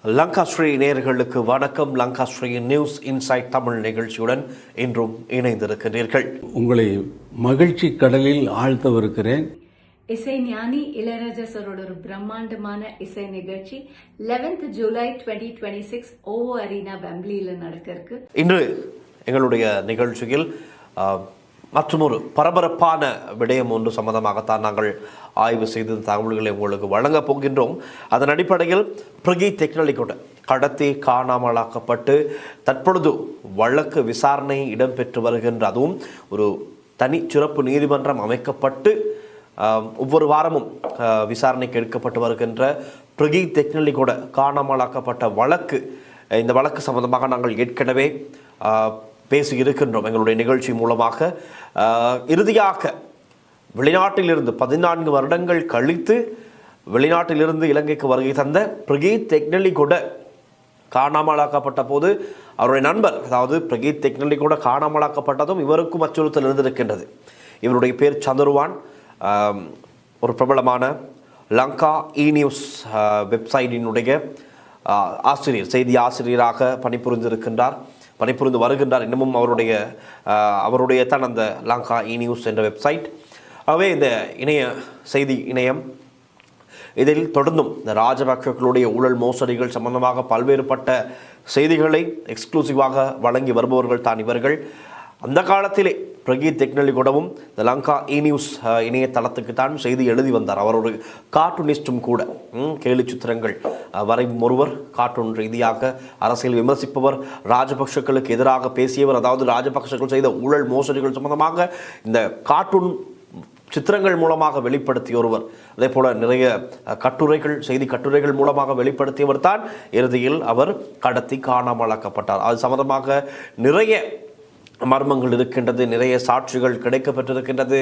லங்காஸ்ரீ நேயர்களுக்கு வணக்கம். Lankasri news inside Tamil நிகழ்ச்சியுடன் இன்றும் இணைந்திருக்கிறீர்கள். உங்களை மகிழ்ச்சி கடலில் ஆழ்த்தவிருக்கிறேன். இசை ஞானி இளையராஜா சாரோட ஒரு பிரம்மாண்டமான இசை நிகழ்ச்சி 11th ஜூலை 2026 ஓவோ அரீனா வெம்ப்லியில் நடக்க இருக்கு. இன்று எங்களுடைய நிகழ்ச்சியில் மற்றொரு பரபரப்பான விடயம் ஒன்று சம்பந்தமாகத்தான் நாங்கள் ஆய்வு செய்து தகவல்களை உங்களுக்கு வழங்கப் போகின்றோம். அதன் அடிப்படையில் பிரகீத் டெக்னாலஜி கடத்தி காணாமலாக்கப்பட்டு தற்பொழுது வழக்கு விசாரணை இடம்பெற்று வருகின்ற, அதுவும் ஒரு தனி சிறப்பு நீதிமன்றம் அமைக்கப்பட்டு ஒவ்வொரு வாரமும் விசாரணைக்கு எடுக்கப்பட்டு வருகின்ற பிரகீத் டெக்னாலஜி காணாமலாக்கப்பட்ட வழக்கு, இந்த வழக்கு சம்பந்தமாக நாங்கள் ஏற்கனவே பேசி இருக்கின்றோம் எங்களுடைய நிகழ்ச்சி மூலமாக. இறுதியாக வெளிநாட்டிலிருந்து 14 வருடங்கள் கழித்து வெளிநாட்டிலிருந்து இலங்கைக்கு வருகை தந்த பிரகீத் டெக்னாலஜி காணாமலாக்கப்பட்ட போது அவருடைய நண்பர், அதாவது பிரகீத் டெக்னாலஜி காணாமலாக்கப்பட்டதும் இவருக்கும் அச்சுறுத்தல் இருந்திருக்கின்றது. இவருடைய பேர் சந்துருவான். ஒரு பிரபலமான லங்கா நியூஸ் வெப்சைட்டினுடைய ஆசிரியர், செய்தி ஆசிரியராக பணிபுரிந்து வருகின்றார். இன்னமும் அவருடைய தான் அந்த லங்கா நியூஸ் என்ற வெப்சைட். ஆகவே இந்த செய்தி இணையம் இதில் தொடர்ந்தும் இந்த ராஜபக்சர்களுடைய ஊழல் மோசடிகள் சம்பந்தமாக பல்வேறுபட்ட செய்திகளை எக்ஸ்க்ளூசிவாக வழங்கி வருபவர்கள் தான் இவர்கள். அந்த காலத்திலே பிரகீத் டெக்னாலஜி இந்த லங்கா நியூஸ் இணையதளத்துக்கு தான் செய்தி எழுதி வந்தார். அவர் ஒரு கார்ட்டூனிஸ்டும் கூட. கேலி சித்திரங்கள் வரையும் ஒருவர், கார்ட்டூன் ரீதியாக அரசியல் விமர்சிப்பவர், ராஜபக்சர்களுக்கு எதிராக பேசியவர், அதாவது ராஜபக்சர்கள் செய்த ஊழல் மோசடிகள் சம்பந்தமாக இந்த கார்ட்டூன் சித்திரங்கள் மூலமாக வெளிப்படுத்திய ஒருவர். அதே போல நிறைய செய்தி கட்டுரைகள் மூலமாக வெளிப்படுத்தியவர் தான் இறுதியில் அவர் கடத்தி காணாமலாக்கப்பட்டார். அது சம்பந்தமாக நிறைய மர்மங்கள் இருக்கின்றது, நிறைய சாட்சிகள் கிடைக்கப்பட்டிருக்கின்றது.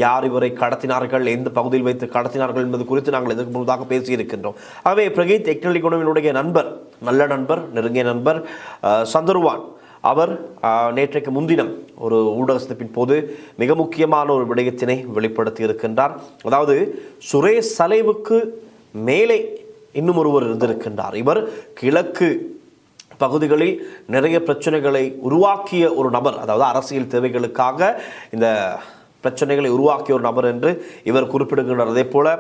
யார் இவரை கடத்தினார்கள், எந்த பகுதியில் வைத்து கடத்தினார்கள் என்பது குறித்து நாங்கள் இதற்கு முன்னதாக பேசியிருக்கின்றோம். ஆகவே பிரகீத் டெக்னாலஜி நண்பர், நல்ல நண்பர், நெருங்கிய நண்பர் சந்துருவான், அவர் நேற்றைக்கு முன்தினம் ஒரு ஊடக சந்திப்பின் போது மிக முக்கியமான ஒரு விடயத்தினை வெளிப்படுத்தி இருக்கின்றார். அதாவது சுரேஷ் சலேவுக்கு மேலே இன்னும் ஒருவர் இருந்திருக்கின்றார். இவர் கிழக்கு பகுதிகளில் நிறைய பிரச்சனைகளை உருவாக்கிய ஒரு நபர், அதாவது அரசியல் தேவைகளுக்காக இந்த பிரச்சனைகளை உருவாக்கிய ஒரு நபர் என்று இவர் குறிப்பிடுகின்றார். அதே போல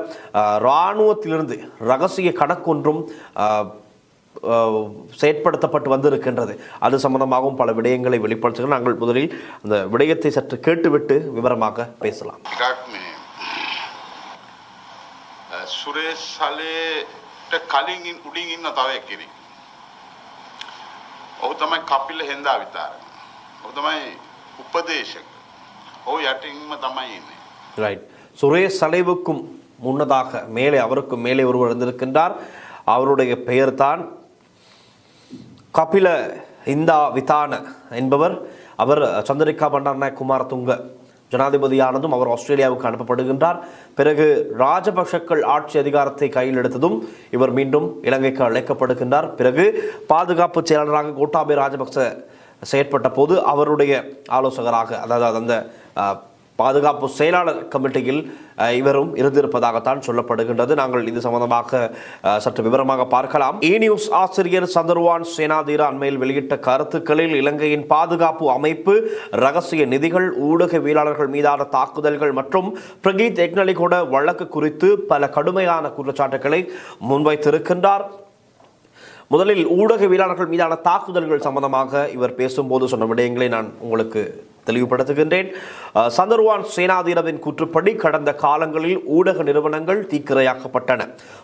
இராணுவத்திலிருந்து ரகசிய கணக்கொன்றும் செயற்படுத்தப்பட்டு வந்திருக்கின்றது. அது சம்பந்தமாகவும் பல விடயங்களை வெளிப்படுத்துகிறோம். நாங்கள் முதலில் அந்த விடயத்தை சற்று கேட்டுவிட்டு விவரமாக பேசலாம். சுரேஷ் සලේට කලින් උඩින් ඉන්න තව එක්කෙනෙක්. ඔහු තමයි කපිල හෙන්දා විතරයි. ඔහු තමයි උපදේශක. ඔහු යටින්ම තමයි ඉන්නේ. ரைட். சுரேஷ் சலேவுக்கும் முன்னதாக அவருக்கு மேலே ஒருவர் இருந்திருக்கின்றார். அவருடைய பெயர் தான் கபில ஹிந்தா விதான என்பவர். அவர் சந்திரிகா பண்டாரநாயக்க குமாரதுங்க ஜனாதிபதியானதும் அவர் ஆஸ்திரேலியாவுக்கு அனுப்பப்படுகின்றார். பிறகு ராஜபக்சக்கள் ஆட்சி அதிகாரத்தை கையில் எடுத்ததும் இவர் மீண்டும் இலங்கைக்கு அழைக்கப்படுகின்றார். பிறகு பாதுகாப்பு செயலாளராக கோட்டாபய ராஜபக்ச செயற்பட்ட போது அவருடைய ஆலோசகராக, அதாவது அந்த பாதுகாப்பு செயலாளர் கமிட்டியில் இவரும் இருந்திருப்பதாகத்தான் சொல்லப்படுகின்றது. நாங்கள் இது சம்பந்தமாக சற்று விவரமாக பார்க்கலாம். நியூஸ் ஆசிரியர் சந்துருவான் சேனாதீரா அண்மையில் வெளியிட்ட கருத்துக்களில் இலங்கையின் பாதுகாப்பு அமைப்பு, ரகசிய நிதிகள், ஊடகவியலாளர்கள் மீதான தாக்குதல்கள் மற்றும் பிரகீத் டெக்னாலஜி வழக்கு குறித்து பல கடுமையான குற்றச்சாட்டுகளை முன்வைத்திருக்கின்றார். முதலில் ஊடகவியலாளர்கள் மீதான தாக்குதல்கள் சம்பந்தமாக இவர் பேசும்போது சொன்ன விடயங்களை நான் உங்களுக்கு தெளிவுபடுத்துகின்றேன். சந்துருவான் சேனாதீரவின் கூற்றுப்படி கடந்த காலங்களில் ஊடக நிறுவனங்கள் தீக்கிரையாக்கப்பட்டன,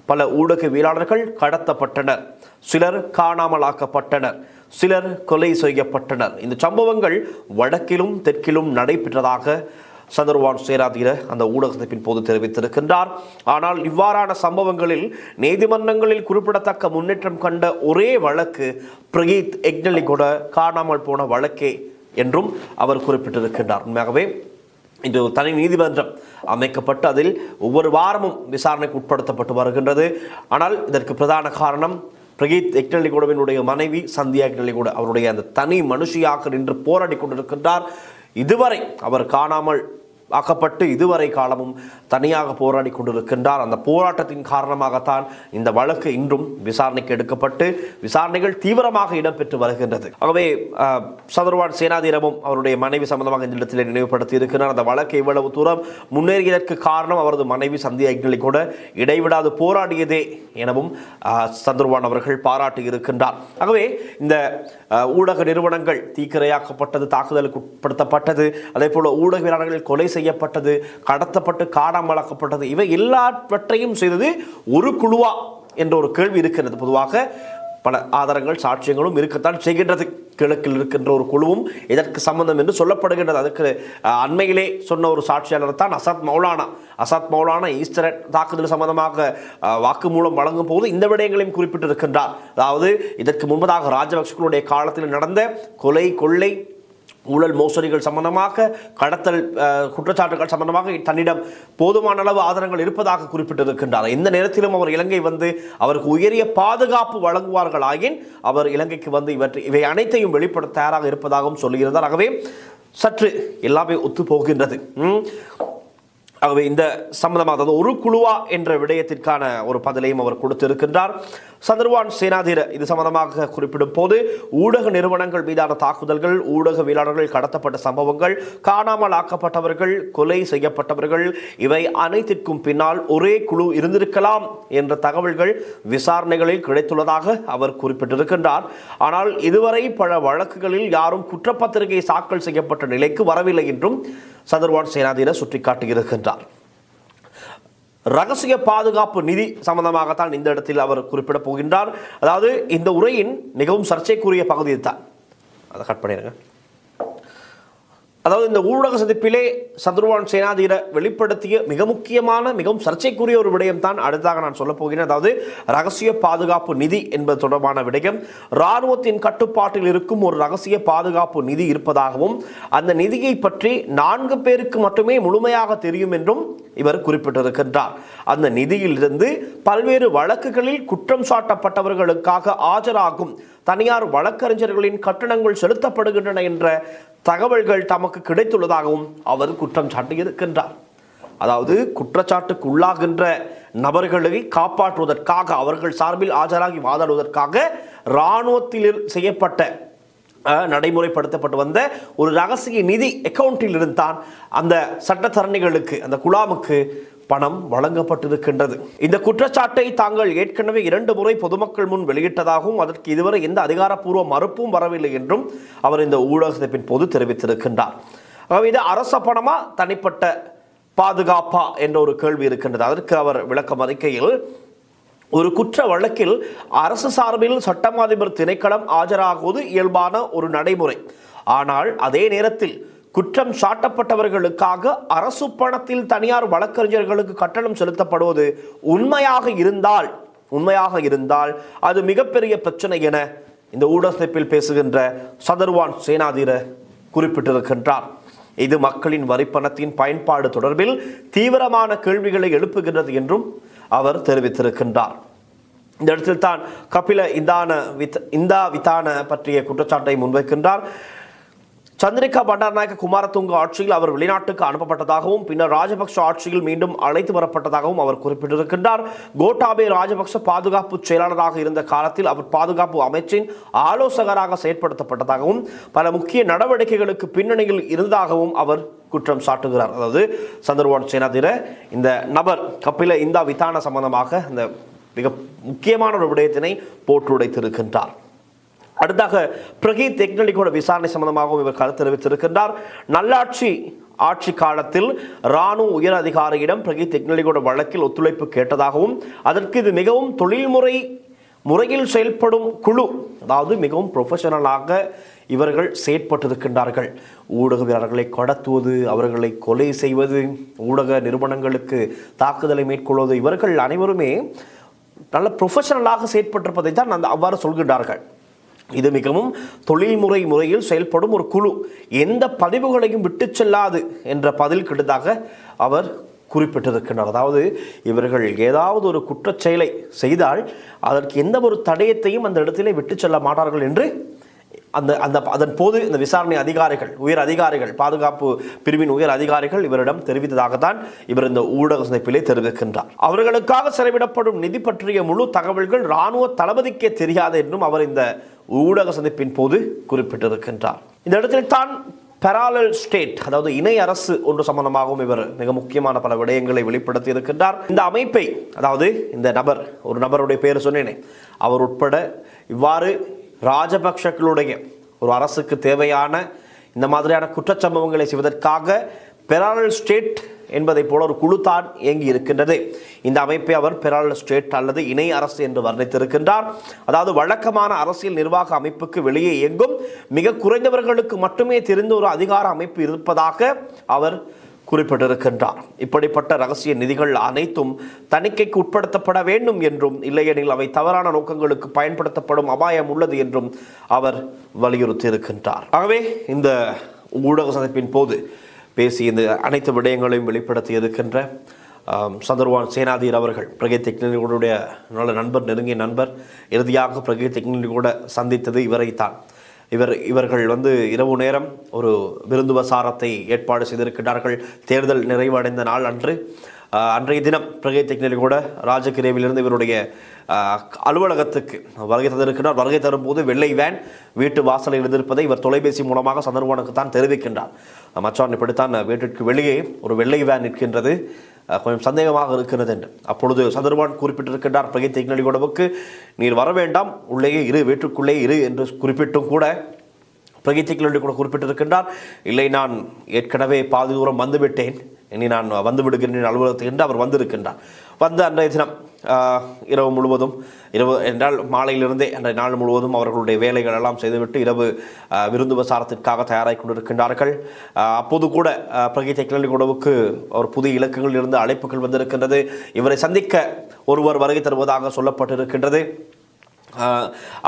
பல ஊடகவியலாளர்கள் கடத்தப்பட்டனர், சிலர் காணாமலாக்கப்பட்டனர், சிலர் கொலை செய்யப்பட்டனர். இந்த சம்பவங்கள் வடக்கிலும் தெற்கிலும் நடைபெற்றதாக சந்துருவான் சேனாதீர அந்த ஊடகத்தின் போது தெரிவித்திருக்கின்றார். ஆனால் இவ்வாறான சம்பவங்களில் நீதிமன்றங்களில் குறிப்பிடத்தக்க முன்னேற்றம் கண்ட ஒரே வழக்கு பிரகீத் டெக்னாலஜி காணாமல் போன வழக்கே என்றும் அவர் குறிப்பிட்டிருக்கின்றார். உண்மையாகவே இன்று தனி நீதிமன்றம் அமைக்கப்பட்டு அதில் ஒவ்வொரு வாரமும் விசாரணைக்கு உட்படுத்தப்பட்டு வருகின்றது. ஆனால் இதற்கு பிரதான காரணம் பிரகீத் டெக்னாலஜி மனைவி சந்தியா டெக்னாலஜி அவருடைய அந்த தனி மனுஷியாக நின்று போராடி கொண்டிருக்கின்றார். இதுவரை அவர் காணாமல் ஆக்கப்பட்டு இதுவரை காலமும் தனியாக போராடி கொண்டிருக்கின்றார். அந்த போராட்டத்தின் காரணமாகத்தான் இந்த வழக்கு இன்றும் விசாரணைக்கு எடுக்கப்பட்டு விசாரணைகள் தீவிரமாக இடம்பெற்று வருகின்றது. ஆகவே சதுர்வான் சேனாதீரமும் அவருடைய மனைவி சம்பந்தமாக இந்த இடத்தில் நினைவுபடுத்தி இருக்கிறார். அந்த வழக்கு இவ்வளவு தூரம் முன்னேறியதற்கு காரணம் அவரது மனைவி சந்தியா இக்னலி கூட இடைவிடாது போராடியதே எனவும் சதுர்வான் அவர்கள் பாராட்டி இருக்கின்றார். ஆகவே இந்த ஊடக நிறுவனங்கள் தீக்கிரையாக்கப்பட்டது, தாக்குதலுக்கு உட்படுத்தப்பட்டது, அதே போல ஊடகவியலாளர்கள் கொலை செய்யப்பட்டது, கடத்தப்பட்டு காணாமலாக்கப்பட்டது, இவை எல்லாவற்றையும் செய்தது ஒரு குழுவா என்ற ஒரு கேள்வி இருக்கிறது. பொதுவாக பல ஆதாரங்கள் சாட்சியங்களும் இருக்கத்தான் செய்கின்றது. கிழக்கில் இருக்கின்ற ஒரு குழுவும் இதற்கு சம்பந்தம் என்று சொல்லப்படுகின்றது. அதுக்கு அண்மையிலே சொன்ன ஒரு சாட்சியாளர் தான் அசாத் மௌலானா ஈஸ்டர் தாக்குதல் சம்பந்தமாக வாக்குமூலம் வழங்கும் போது இந்த விடயங்களையும் குறிப்பிட்டிருக்கின்றார். அதாவது இதற்கு முன்பதாக ராஜபக்சர்களுடைய காலத்தில் நடந்த கொலை, கொள்ளை, ஊழல், மோசடிகள் சம்பந்தமாக, கடத்தல் குற்றச்சாட்டுகள் சம்பந்தமாக தன்னிடம் போதுமான அளவு ஆதாரங்கள் இருப்பதாக குறிப்பிட்டிருக்கின்றார். இந்த நேரத்திலும் அவர் இலங்கை வந்து அவருக்கு உயரிய பாதுகாப்பு வழங்குவார்கள் ஆகின் அவர் இலங்கைக்கு வந்து இவை அனைத்தையும் வெளிப்படுத்த தயாராக இருப்பதாகவும் சொல்லுகிறார். ஆகவே சற்று எல்லாமே ஒத்து போகின்றது. ஆகவே இந்த சம்பந்தமாக, அதாவது ஒரு குழுவா என்ற விடயத்திற்கான ஒரு பதிலையும் அவர் கொடுத்திருக்கின்றார். சதுர்வான் சேனாதீர இது சம்பந்தமாக குறிப்பிடும் போது ஊடக நிறுவனங்கள் மீதான தாக்குதல்கள், ஊடகவியலாளர்கள் கடத்தப்பட்ட சம்பவங்கள், காணாமல் ஆக்கப்பட்டவர்கள், கொலை செய்யப்பட்டவர்கள், இவை அனைத்திற்கும் பின்னால் ஒரே குழு இருந்திருக்கலாம் என்ற தகவல்கள் விசாரணைகளில் கிடைத்துள்ளதாக அவர் குறிப்பிட்டிருக்கின்றார். ஆனால் இதுவரை பல வழக்குகளில் யாரும் குற்றப்பத்திரிகை தாக்கல் செய்யப்பட்ட நிலைக்கு வரவில்லை என்றும் சதுர்வான் சேனாதீர சுட்டிக்காட்டியிருக்கின்றார். ரகசிய பாதுகாப்பு நிதி சம்பந்தமாகத்தான் இந்த இடத்தில் அவர் குறிப்பிட போகின்றார். அதாவது இந்த உரையின் மிகவும் சர்ச்சைக்குரிய பகுதி தான். அதை கட் பண்ணிடுங்க. அதாவது இந்த ஊடக சந்திப்பிலே சதுர்வான் சேனாதீர வெளிப்படுத்திய மிக முக்கியமான, மிகவும் சர்ச்சைக்குரிய ஒரு விடயம் தான் அடுத்ததாக நான் சொல்ல போகிறேன். அதாவது ரகசிய பாதுகாப்பு நிதி என்பது தொடர்பான விடயம். இராணுவத்தின் கட்டுப்பாட்டில் இருக்கும் ஒரு ரகசிய பாதுகாப்பு நிதி இருப்பதாகவும் அந்த நிதியை பற்றி 4 பேருக்கு மட்டுமே முழுமையாக தெரியும் என்றும் இவர் குறிப்பிட்டிருக்கின்றார். அந்த நிதியிலிருந்து பல்வேறு வழக்குகளில் குற்றம் சாட்டப்பட்டவர்களுக்காக ஆஜராகும் தனியார் வழக்கறிஞர்களின் கட்டணங்கள் செலுத்தப்படுகின்றன என்ற தகவல்கள் தமக்கு கிடைத்துள்ளதாகவும் அவர் குற்றம் சாட்டியிருக்கின்றார். அதாவது குற்றச்சாட்டுக்கு உள்ளாகின்ற நபர்களை காப்பாற்றுவதற்காக, அவர்கள் சார்பில் ஆஜராகி வாதாடுவதற்காக இராணுவத்தில் செய்யப்பட்ட நடைமுறைப்படுத்தப்பட்டு வந்த ஒரு ரகசிய நிதி அக்கவுண்டில் இருந்தான் அந்த சட்டத்தரணிகளுக்கு, அந்த குழாமுக்கு பணம் வழங்கப்பட்டிருக்கின்றது. இந்த குற்றச்சாட்டை தாங்கள் ஏற்கனவே 2 முறை பொதுமக்கள் முன் வெளியிட்டதாகவும் அதற்கு இதுவரை எந்த அதிகாரப்பூர்வ மறுப்பும் வரவில்லை என்றும் அவர் இந்த ஊடகத்தின் போது தெரிவித்திருக்கின்றார். இது அரச பணமா, தனிப்பட்ட பாதுகாப்பா என்ற ஒரு கேள்வி இருக்கின்றது. அதற்கு அவர் விளக்கம் அறிக்கையில், ஒரு குற்ற வழக்கில் அரசு சார்பில் சட்டம் அதிபர் திணைக்களம் ஆஜராகுவது இயல்பான ஒரு நடைமுறை. ஆனால் அதே நேரத்தில் குற்றம் சாட்டப்பட்டவர்களுக்காக அரசு பணத்தில் தனியார் வழக்கறிஞர்களுக்கு கட்டணம் செலுத்தப்படுவது உண்மையாக இருந்தால் அது மிகப்பெரிய பிரச்சனை என இந்த ஊடகத்தில் பேசுகின்ற சதுர்வான் சேனாதீர குறிப்பிட்டிருக்கின்றார். இது மக்களின் வரிப்பணத்தின் பயன்பாடு தொடர்பில் தீவிரமான கேள்விகளை எழுப்புகின்றது என்றும் அவர் தெரிவித்திருக்கின்றார். இந்த இடத்தில் தான் கபில இந்தா விதான பற்றிய குற்றச்சாட்டை முன்வைக்கின்றார். சந்திரிகா பண்டாரநாயக்க குமாரதுங்க ஆட்சியில் அவர் வெளிநாட்டுக்கு அனுப்பப்பட்டதாகவும் பின்னர் ராஜபக்ஷ ஆட்சியில் மீண்டும் அழைத்து வரப்பட்டதாகவும் அவர் குறிப்பிட்டிருக்கின்றார். கோட்டாபே ராஜபக்ஷ பாதுகாப்பு செயலாளராக இருந்த காலத்தில் அவர் பாதுகாப்பு அமைச்சின் ஆலோசகராக செயற்படுத்தப்பட்டதாகவும் பல முக்கிய நடவடிக்கைகளுக்கு பின்னணியில் இருந்ததாகவும் அவர் குற்றம் சாட்டுகிறார். அதாவது சந்திரவான் சேனாதீர இந்த நபர் கபில இந்தா விதான சம்பந்தமாக அந்த மிக முக்கியமான ஒரு விடயத்தினை போட்டுடைத்திருக்கின்றார். அடுத்தாக பிரகீத் எக்னலிகோட விசாரணை சம்பந்தமாகவும் இவர் கருத்து தெரிவித்திருக்கின்றார். ஆட்சி காலத்தில் இராணுவ உயர் அதிகாரியிடம் பிரகீத் எக்னலிகோட வழக்கில் ஒத்துழைப்பு கேட்டதாகவும் அதற்கு இது மிகவும் முறையில் செயல்படும் குழு, அதாவது மிகவும் ப்ரொஃபஷனலாக இவர்கள் செயற்பட்டிருக்கின்றார்கள். ஊடகவியலாளர்களை கடத்துவது, அவர்களை கொலை செய்வது, ஊடக நிறுவனங்களுக்கு தாக்குதலை மேற்கொள்வது, இவர்கள் அனைவருமே நல்ல ப்ரொஃபஷனலாக செயற்பட்டிருப்பதை தான் அவ்வாறு சொல்கின்றார்கள். இது மிகவும் முறையில் செயல்படும் ஒரு குழு, எந்த பதிவுகளையும் விட்டு செல்லாது என்ற பதில் கிடைத்ததாக அவர் குறிப்பிட்டிருக்கின்றார். அதாவது இவர்கள் ஏதாவது ஒரு குற்றச் செயலை செய்தால் அதற்கு எந்த ஒரு தடயத்தையும் அந்த இடத்திலே விட்டு செல்ல மாட்டார்கள் என்று அதன் போது இந்த விசாரணை அதிகாரிகள், உயர் அதிகாரிகள், பாதுகாப்பு பிரிவின் உயர் அதிகாரிகள் இவரிடம் தெரிவித்ததாகத்தான் இவர் இந்த ஊடக சந்திப்பிலே தெரிவிக்கின்றார். அவர்களுக்காக செலவிடப்படும் நிதி பற்றிய முழு தகவல்கள் இராணுவ தளபதிக்கே தெரியாது என்றும் அவர் இந்த ஊடக சந்திப்பின் போது குறிப்பிட்டிருக்கின்றார். இந்த இடத்தில் தான் பெராலல் ஸ்டேட், அதாவது இணை அரசு ஒன்று சம்பந்தமாகவும் இவர் மிக முக்கியமான பல விடயங்களை வெளிப்படுத்தி இருக்கின்றார். இந்த அமைப்பை, அதாவது இந்த நபர், ஒரு நபருடைய பெயர் சொன்னேனே, அவர் உட்பட இவ்வாறு ராஜபக்ஷக்களுடைய ஒரு அரசுக்கு தேவையான இந்த மாதிரியான குற்றச்சம்பவங்களை செய்வதற்காக பெராலல் ஸ்டேட் என்பதை போல ஒரு குழு தான் இயங்கி இருக்கின்றது. இந்த அமைப்பை அவர் பெராலல் ஸ்டேட் அல்லது இணை அரசு என்று வர்ணித்திருக்கின்றார். அதாவது வழக்கமான அரசியல் நிர்வாக அமைப்புக்கு வெளியே இயங்கும் மிக குறைந்தவர்களுக்கு மட்டுமே தெரிந்த ஒரு அதிகார அமைப்பு இருப்பதாக அவர் குறிப்பிட்டிருக்கின்றார். இப்படிப்பட்ட ரகசிய நிதிகள் அனைத்தும் தணிக்கைக்கு உட்படுத்தப்பட வேண்டும் என்றும், இல்லையெனில் அவை தவறான நோக்கங்களுக்கு பயன்படுத்தப்படும் அபாயம் உள்ளது என்றும் அவர் வலியுறுத்தி இருக்கின்றார். ஆகவே இந்த ஊடக சந்திப்பின் போது பேசி இந்த அனைத்து விடயங்களையும் வெளிப்படுத்தி இருக்கின்ற சந்தர்வான் சேனாதீர் அவர்கள், பிரகீத் டெக்னாலஜியோடைய நல்ல நண்பர், நெருங்கிய நண்பர், இறுதியாக பிரகீத் டெக்னாலஜியோட சந்தித்தது இவரைத்தான். இவர்கள் இரவு நேரம் ஒரு விருந்துபசாரத்தை ஏற்பாடு செய்திருக்கிறார்கள். தேர்தல் நிறைவடைந்த நாள் அன்றைய தினம் பிரகீத் டெக்னாலஜியோட ராஜகிரேவிலிருந்து இவருடைய அலுவலகத்துக்கு வருகை தந்திருக்கிறார். வருகை தரும்போது வெள்ளை வேன் வீட்டு வாசலில் இருந்திருப்பதை இவர் தொலைபேசி மூலமாக சந்தர்வானுக்கு தான் தெரிவிக்கின்றார். மச்சான், இப்படித்தான் வீட்டிற்கு வெளியே ஒரு வெள்ளை வேன் நிற்கின்றது, கொஞ்சம் சந்தேகமாக இருக்கிறது என்று. அப்பொழுது சந்தர்வான் குறிப்பிட்டிருக்கின்றார், பிரகீத் டெக்னாலஜியோடவுக்கு நீர் வர வேண்டாம், உள்ளேயே இரு, வீட்டுக்குள்ளே இரு என்று குறிப்பிட்டும் கூட பிரகீத் டெக்னாலஜி கூட குறிப்பிட்டிருக்கின்றார், இல்லை நான் ஏற்கனவே பாதி தூரம் வந்துவிட்டேன், இனி நான் வந்து விடுகிறேன் அலுவலகத்துக்கு என்று அவர் வந்திருக்கின்றார். அன்றைய தினம் இரவு முழுவதும், இரவு என்றால் மாலையிலிருந்தே அன்றைய நாள் முழுவதும் அவர்களுடைய வேலைகள் எல்லாம் செய்துவிட்டு இரவு விருந்துபசாரத்திற்காக தயாராகி கொண்டிருக்கின்றார்கள். அப்போது கூட பிரகீத் டெக்னாலஜி கூடவுக்கு ஒரு புதிய இலக்கங்களில் இருந்து அழைப்புகள் வந்திருக்கின்றது. இவரை சந்திக்க ஒருவர் வருகை தருவதாக சொல்லப்பட்டிருக்கின்றது.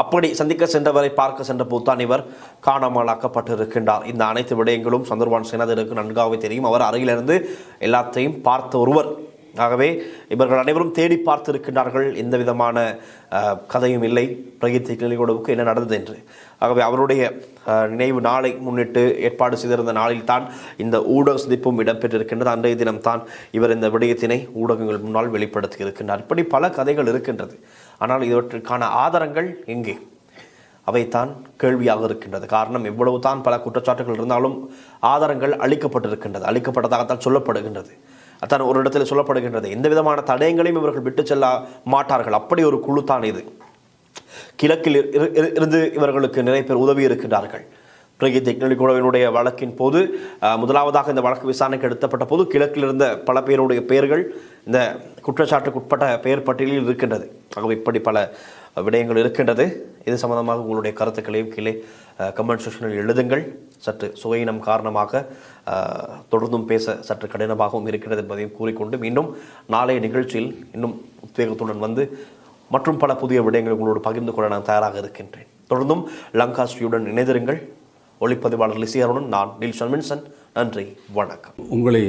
அப்படி சந்திக்க சென்றவரை பார்க்க சென்ற போதுதான் இவர் காணாமலாக்கப்பட்டிருக்கின்றார். இந்த அனைத்து விடயங்களும் சந்தர்வான் சேனாதீருக்கு நன்காகவே தெரியும். அவர் அருகிலிருந்து எல்லாத்தையும் பார்த்த ஒருவர். ஆகவே இவர்கள் அனைவரும் தேடி பார்த்திருக்கின்றார்கள், எந்த விதமான கதையும் இல்லை பிரகீத் டெக்னாலஜியோடவுக்கு என்ன நடந்தது என்று. ஆகவே அவருடைய நினைவு நாளை முன்னிட்டு ஏற்பாடு செய்திருந்த நாளில் தான் இந்த ஊடக சந்திப்பும் இடம்பெற்றிருக்கின்றது. அன்றைய தினம்தான் இவர் இந்த விடயத்தினை ஊடகங்கள் முன்னால் வெளிப்படுத்தி இருக்கின்றார். இப்படி பல கதைகள் இருக்கின்றது. ஆனால் இவற்றுக்கான ஆதாரங்கள் எங்கே? அவைத்தான் கேள்வியாக இருக்கின்றது. காரணம், எவ்வளவு தான் பல குற்றச்சாட்டுகள் இருந்தாலும் ஆதாரங்கள் அளிக்கப்பட்டிருக்கின்றது, அளிக்கப்பட்டதாகத்தான் சொல்லப்படுகின்றது. அத்தான் ஒரு இடத்தில் சொல்லப்படுகின்றது, எந்த விதமான தடயங்களையும் இவர்கள் விட்டு செல்ல மாட்டார்கள், அப்படி ஒரு குழு தான் இது. கிழக்கில் இருந்து இவர்களுக்கு நிறைய பேர் உதவி இருக்கின்றார்கள். பிரகீத் டெக்னாலஜி குழுவினுடைய வழக்கின் போது முதலாவதாக இந்த வழக்கு விசாரணைக்கு எடுத்தப்பட்ட போது கிழக்கில் இருந்த பல பேருடைய பெயர்கள் இந்த குற்றச்சாட்டுக்கு உட்பட்ட பெயர் பட்டியலில் இருக்கின்றது. ஆகவே இப்படி பல விடயங்கள் இருக்கின்றது. இது சம்பந்தமாக உங்களுடைய கருத்துக்களையும் கீழே கமெண்ட் செக்ஷனில் எழுதுங்கள். சற்று சுவையினம் காரணமாக தொடர்ந்தும் பேச சற்று கடினமாகவும் இருக்கிறது என்பதையும் கூறிக்கொண்டு மீண்டும் நாளைய நிகழ்ச்சியில் இன்னும் உத்வேகத்துடன் வந்து மற்றும் பல புதிய விடயங்களை உங்களோடு பகிர்ந்து கொள்ள நான் தயாராக இருக்கின்றேன். தொடர்ந்தும் லங்கா ஸ்ரீயுடன் இணைந்திருங்கள். ஒளிப்பதிவாளர் லிசியாருடன் நான் நில்சன் வின்சன். நன்றி, வணக்கம். உங்களை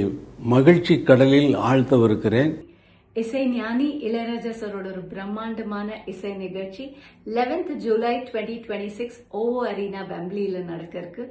மகிழ்ச்சி கடலில் ஆழ்த்தவிருக்கிறேன். இசை ஞானி இளையராஜா சரோட ஒரு பிரம்மாண்டமான இசை நிகழ்ச்சி 11th ஜூலை 2026 ஓவோ அரீனா வெம்ப்லியில நடக்க இருக்கு.